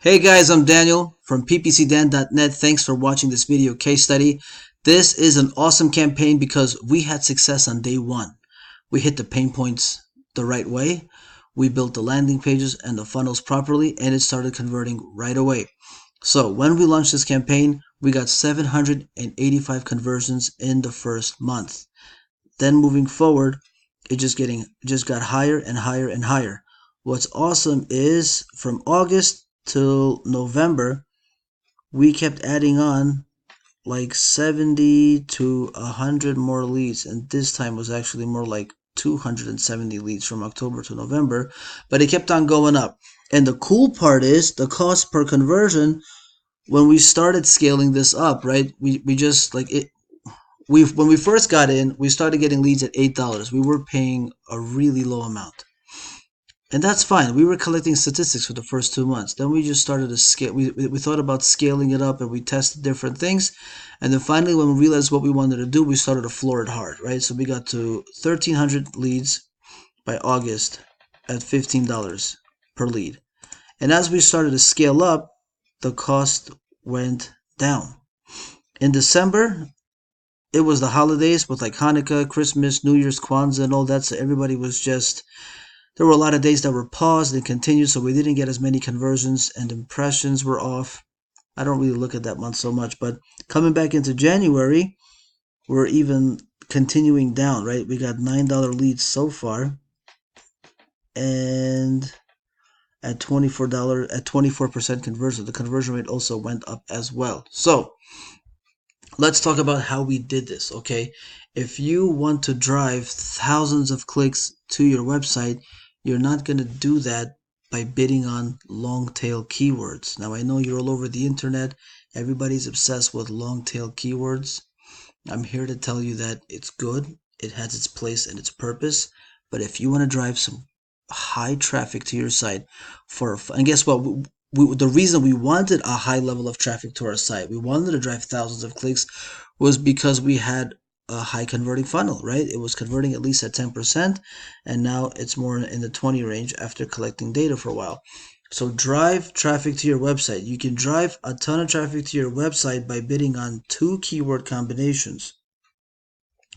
Hey guys, I'm Daniel from ppcdan.net. Thanks for watching this video case study. This is an awesome campaign because we had success on day one. We hit the pain points the right way. We built the landing pages and the funnels properly, and it started converting right away. So when we launched this campaign, we got 785 conversions in the first month. Then moving forward, it just got higher and higher and higher. What's awesome is from August till November, we kept adding on like 70 to 100 more leads, and this time was actually more like 270 leads from October to November, but it kept on going up. And the cool part is the cost per conversion when we started scaling this up, right? We just like it when we first got in, we started getting leads at $8. We were paying a really low amount. And that's fine. We were collecting statistics for the first 2 months. Then we just started to scale. We thought about scaling it up and we tested different things. And then finally, when we realized what we wanted to do, we started to floor it hard, right? So we got to 1,300 leads by August at $15 per lead. And as we started to scale up, the cost went down. In December, it was the holidays with like Hanukkah, Christmas, New Year's, Kwanzaa, and all that. So everybody was just, there were a lot of days that were paused and continued, so we didn't get as many conversions and impressions were off. I don't really look at that month so much, but coming back into January, we're even continuing down, right? We got $9 leads so far, and at $24 at 24% conversion, the conversion rate also went up as well. So let's talk about how we did this, okay? If you want to drive thousands of clicks to your website, you're not going to do that by bidding on long tail keywords. Now, I know you're all over the internet. Everybody's obsessed with long tail keywords. I'm here to tell you that it's good. It has its place and its purpose. But if you want to drive some high traffic to your site and guess what? The reason we wanted a high level of traffic to our site, we wanted to drive thousands of clicks, was because we had a high converting funnel, right? It was converting at least at 10%, and now it's more in the 20 range after collecting data for a while. So drive traffic to your website. You can drive a ton of traffic to your website by bidding on 2 keyword combinations.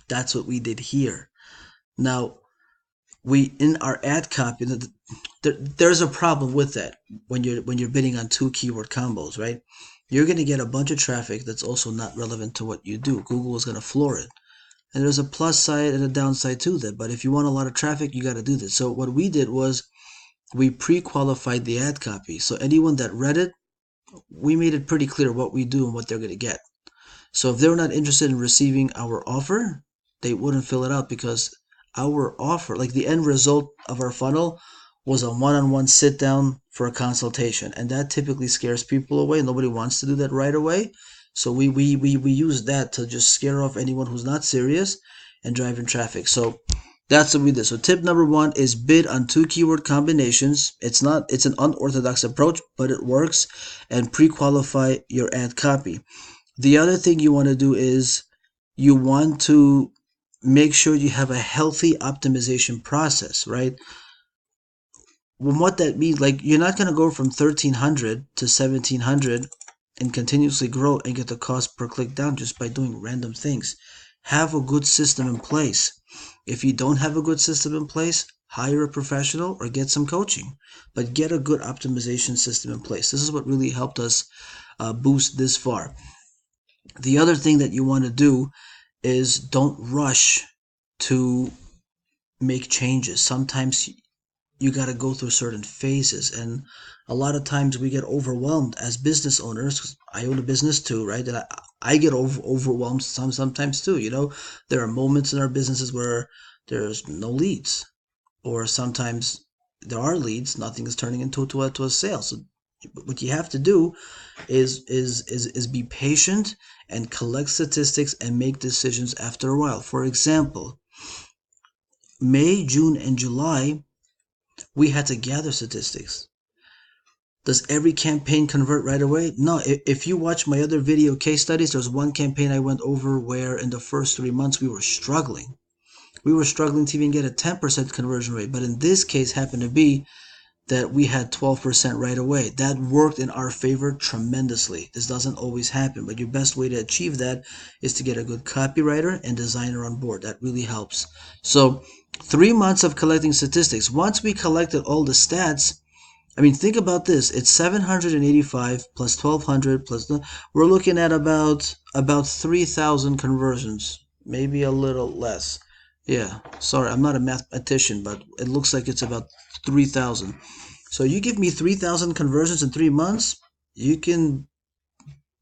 That's what we did here. Now, we in our ad copy, there's a problem with that when you're bidding on 2 keyword combos, right? You're going to get a bunch of traffic that's also not relevant to what you do. Google is going to floor it. And there's a plus side and a downside to that. But if you want a lot of traffic, you got to do this. So what we did was we pre-qualified the ad copy. So anyone that read it, we made it pretty clear what we do and what they're going to get. So if they're not interested in receiving our offer, they wouldn't fill it out because our offer, like the end result of our funnel, was a one-on-one sit down for a consultation, and that typically scares people away. Nobody wants to do that right away. So we use that to just scare off anyone who's not serious and driving traffic. So that's what we did. So tip number 1 is bid on 2 keyword combinations. It's an unorthodox approach, but it works. And pre-qualify your ad copy. The other thing you want to do is you want to make sure you have a healthy optimization process, right? Well, what that means, like, you're not going to go from 1,300 to 1,700 and continuously grow and get the cost per click down just by doing random things. Have a good system in place. If you don't have a good system in place, hire a professional or get some coaching, but get a good optimization system in place. This is what really helped us boost this far. The other thing that you want to do is don't rush to make changes. Sometimes you got to go through certain phases, and a lot of times we get overwhelmed as business owners. 'Cause I own a business too, right? And I get overwhelmed sometimes too. There are moments in our businesses where there's no leads, or sometimes there are leads, nothing is turning into a sale. So what you have to do is be patient and collect statistics and make decisions after a while. For example, May, June, and July, we had to gather statistics. Does every campaign convert right away? No. If you watch my other video case studies, there's one campaign I went over where in the first 3 months we were struggling. We were struggling to even get a 10% conversion rate. But in this case happened to be that we had 12% right away. That worked in our favor tremendously. This doesn't always happen, but your best way to achieve that is to get a good copywriter and designer on board. That really helps. So, 3 months of collecting statistics. Once we collected all the stats, I mean, think about this. It's 785 plus 1200 plus we're looking at about 3000 conversions, maybe a little less. Yeah, sorry, I'm not a mathematician, but it looks like it's about 3000. So you give me 3000 conversions in 3 months, you can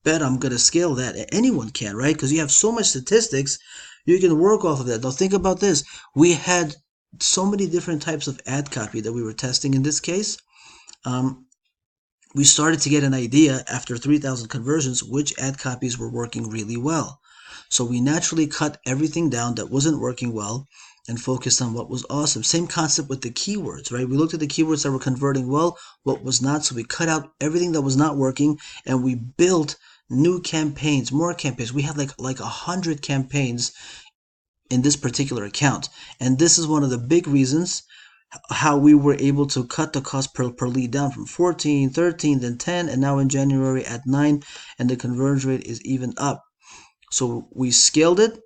bet I'm going to scale that. Anyone can, right? Because you have so much statistics, you can work off of that. Now think about this. We had so many different types of ad copy that we were testing in this case. Um, we started to get an idea after 3,000 conversions which ad copies were working really well. So we naturally cut everything down that wasn't working well and focused on what was awesome. Same concept with the keywords, right? We looked at the keywords that were converting well, what was not. So we cut out everything that was not working and we built new campaigns, more campaigns. We had like 100 campaigns in this particular account. And this is one of the big reasons how we were able to cut the cost per lead down from 14, 13, then 10, and now in January at 9, and the conversion rate is even up. So we scaled it,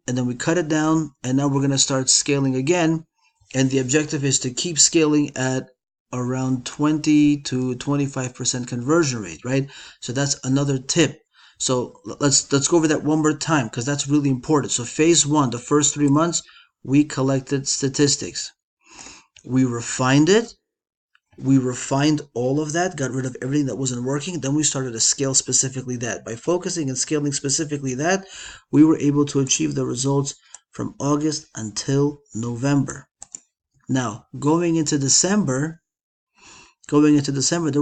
and then we cut it down, and now we're going to start scaling again. And the objective is to keep scaling at around 20 to 25% conversion rate, right? So that's another tip. So let's go over that one more time because that's really important. So phase one, the first 3 months, we collected statistics. We refined it. We refined all of that, got rid of everything that wasn't working. Then we started to scale specifically that. By focusing and scaling specifically that, we were able to achieve the results from August until November. Now, going into December, there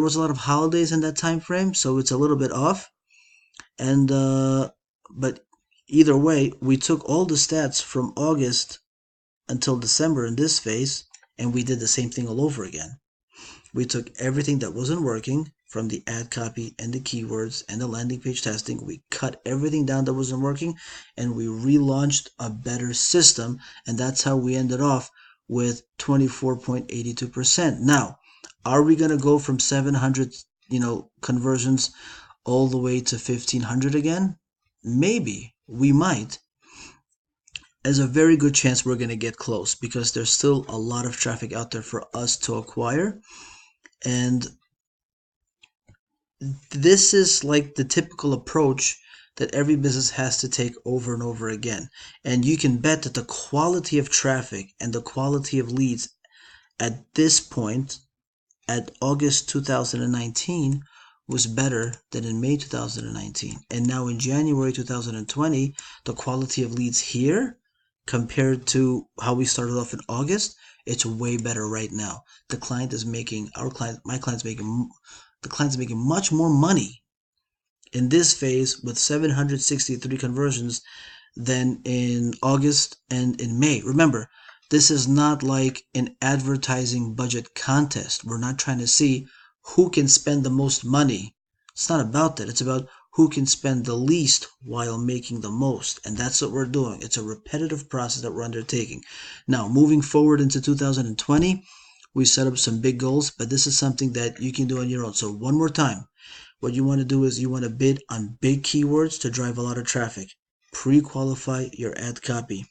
was a lot of holidays in that time frame, so it's a little bit off. And but either way, we took all the stats from August until December in this phase, and we did the same thing all over again. We took everything that wasn't working from the ad copy and the keywords and the landing page testing. We cut everything down that wasn't working and we relaunched a better system. And that's how we ended off with 24.82%. Now, are we going to go from 700, conversions all the way to 1500 again? Maybe we might. There's a very good chance we're going to get close because there's still a lot of traffic out there for us to acquire. And this is like the typical approach that every business has to take over and over again. And you can bet that the quality of traffic and the quality of leads at this point, at August 2019, was better than in May 2019. And now in January 2020, the quality of leads here compared to how we started off in August, it's way better right now. The client's making much more money in this phase with 763 conversions than in August and in May. Remember, this is not like an advertising budget contest. We're not trying to see who can spend the most money. It's not about that. It's about who can spend the least while making the most. And that's what we're doing. It's a repetitive process that we're undertaking. Now, moving forward into 2020, we set up some big goals, but this is something that you can do on your own. So one more time, what you want to do is you want to bid on big keywords to drive a lot of traffic. Pre-qualify your ad copy.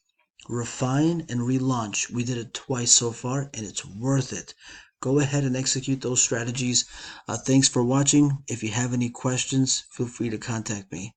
Refine and relaunch. We did it twice so far and it's worth it. Go ahead and execute those strategies. Thanks for watching. If you have any questions, feel free to contact me.